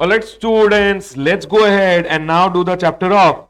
Alright, students, let's go ahead and now do the chapter of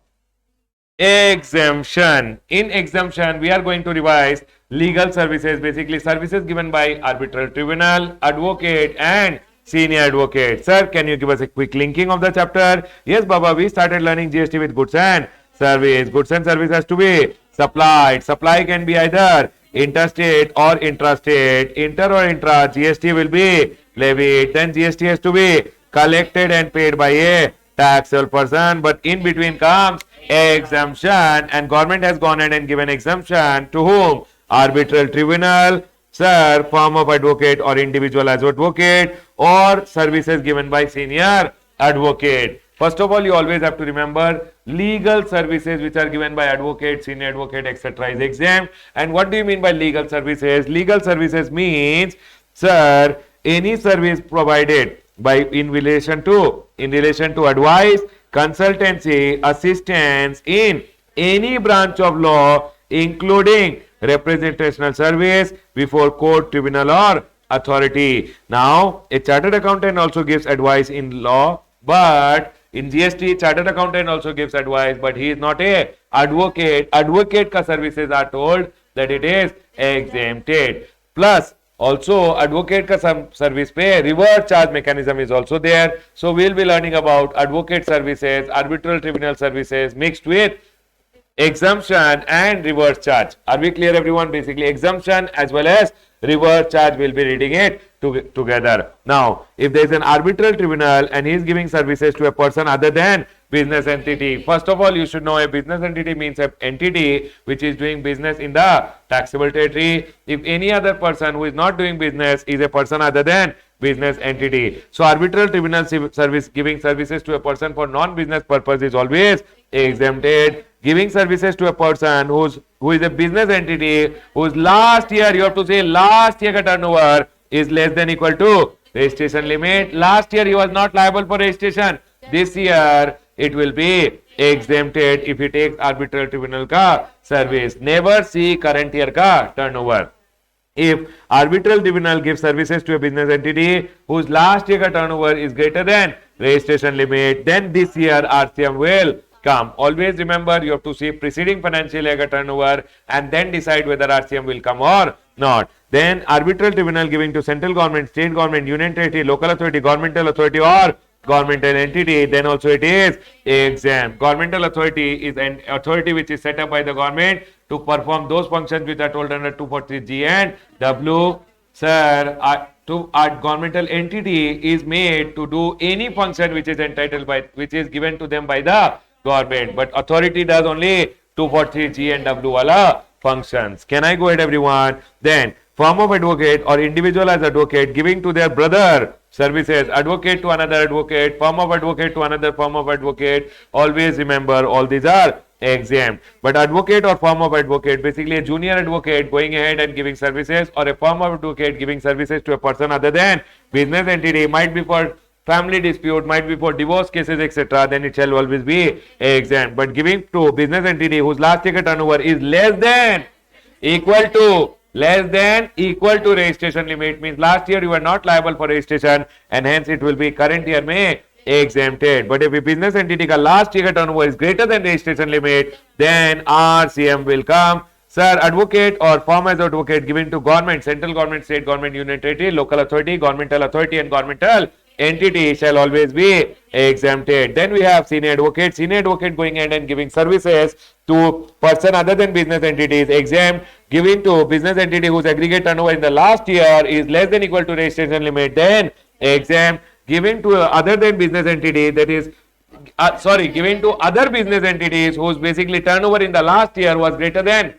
exemption. In exemption, we are going to revise legal services, basically services given by arbitral tribunal, advocate and senior advocate. Sir, can you give us a quick linking of the chapter? Yes, Baba, we started learning GST with goods and service. Goods and service has to be supplied. Supply can be either interstate or intrastate. Inter or intra, GST will be levied. Then GST has to be collected and paid by a taxable person, but in between comes exemption, and government has gone ahead and given exemption to whom? Arbitral tribunal, sir, form of advocate or individual as advocate, or services given by senior advocate. First of all, you always have to remember legal services which are given by advocate, senior advocate, etc. is exempt. And what do you mean by legal services? Legal services means, sir, any service provided by in relation to advice, consultancy, assistance in any branch of law, including representational service before court, tribunal or authority. Now, a chartered accountant also gives advice in law, but in GST, chartered accountant also gives advice, but he is not a advocate. Advocate ka services are told that it is exempted. Plus, also, advocate ka service pay reverse charge mechanism is also there. So, we will be learning about advocate services, arbitral tribunal services mixed with exemption and reverse charge. Are we clear, everyone? Basically, exemption as well as reverse charge, will be reading it together. Now, if there is an arbitral tribunal and he is giving services to a person other than business entity, first of all, you should know a business entity means an entity which is doing business in the taxable territory. If any other person who is not doing business is a person other than business entity. So, arbitral tribunal service giving services to a person for non-business purpose is always exempted. Giving services to a person who is a business entity whose last year, you have to say last year ka turnover is less than equal to registration limit. Last year he was not liable for registration. This year it will be exempted if he takes arbitral tribunal ka service. Never see current year ka turnover. If arbitral tribunal gives services to a business entity whose last year ka turnover is greater than registration limit, then this year RCM will come. Always remember, you have to see preceding financial year turnover and then decide whether RCM will come or not. Then arbitral tribunal giving to central government, state government, union territory, local authority, governmental authority or governmental entity, then also it is exempt. Governmental authority is an authority which is set up by the government to perform those functions which are told under 243G and W. Sir, governmental entity is made to do any function which is entitled by, which is given to them by the government, but authority does only 243G and W wala functions. Can I go ahead, everyone? Then form of advocate or individual as advocate giving to their brother services, advocate to another advocate, form of advocate to another form of advocate. Always remember, all these are exempt. But advocate or form of advocate, basically a junior advocate going ahead and giving services, or a form of advocate giving services to a person other than business entity, might be for family dispute, might be for divorce cases, etc., then it shall always be exempt. But giving to business entity whose last year turnover is less than equal to registration limit, means last year you were not liable for registration and hence it will be current year may exempted. But if a business entity ka last year turnover is greater than registration limit, then RCM will come. Sir, advocate or form as advocate given to government, central government, state government, union territory, local authority, governmental authority and governmental entity shall always be exempted. Then we have senior advocate going ahead and giving services to person other than business entities, exempt. Giving to business entity whose aggregate turnover in the last year is less than equal to registration limit, then exempt. Giving to other than business entity, that is giving to other business entities whose basically turnover in the last year was greater than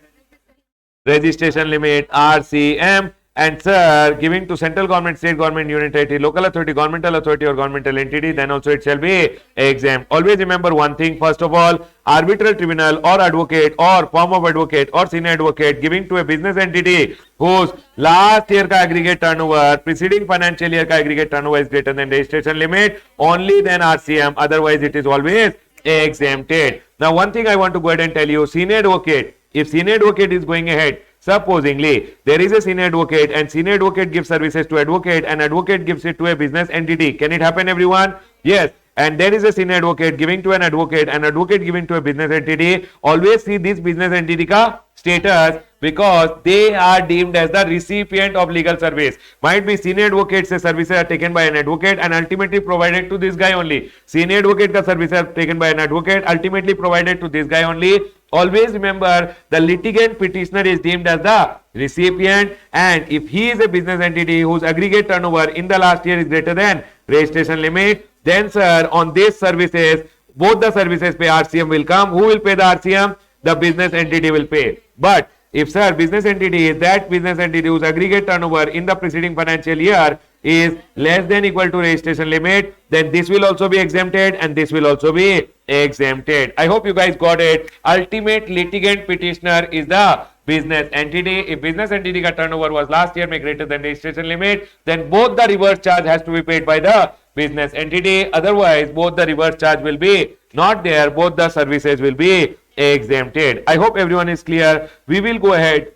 registration limit, RCM. And sir, giving to central government, state government, union territory, local authority, governmental authority or governmental entity, then also it shall be exempt. Always remember one thing, first of all, arbitral tribunal or advocate or form of advocate or senior advocate giving to a business entity whose last year ka aggregate turnover, preceding financial year ka aggregate turnover is greater than registration limit, only then RCM, otherwise it is always exempted. Now one thing I want to go ahead and tell you, senior advocate, if senior advocate is going ahead, supposingly there is a senior advocate and senior advocate gives services to advocate and advocate gives it to a business entity, can it happen, everyone? Yes, and there is a senior advocate giving to an advocate giving to a business entity. Always see this business entity ka status because they are deemed as the recipient of legal service. Might be senior advocate say services are taken by an advocate and ultimately provided to this guy only. Senior advocate ka services are taken by an advocate, ultimately provided to this guy only. Always remember the litigant petitioner is deemed as the recipient, and if he is a business entity whose aggregate turnover in the last year is greater than registration limit, then sir on these services both the services pay RCM will come. Who will pay the RCM? The business entity will pay. But if sir business entity is that business entity whose aggregate turnover in the preceding financial year is less than equal to registration limit, then this will also be exempted and this will also be exempted. I hope you guys got it. Ultimate litigant petitioner is the business entity. If business entity ka turnover was last year make greater than registration limit, then both the reverse charge has to be paid by the business entity. Otherwise, both the reverse charge will be not there. Both the services will be exempted. I hope everyone is clear. We will go ahead.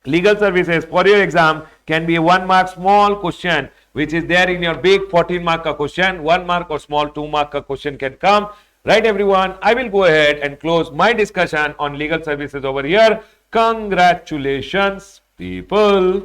Legal services for your exam can be a 1 mark small question which is there in your big 14 mark ka question. 1 mark or small 2 mark ka question can come. Right, everyone? I will go ahead and close my discussion on legal services over here. Congratulations, people.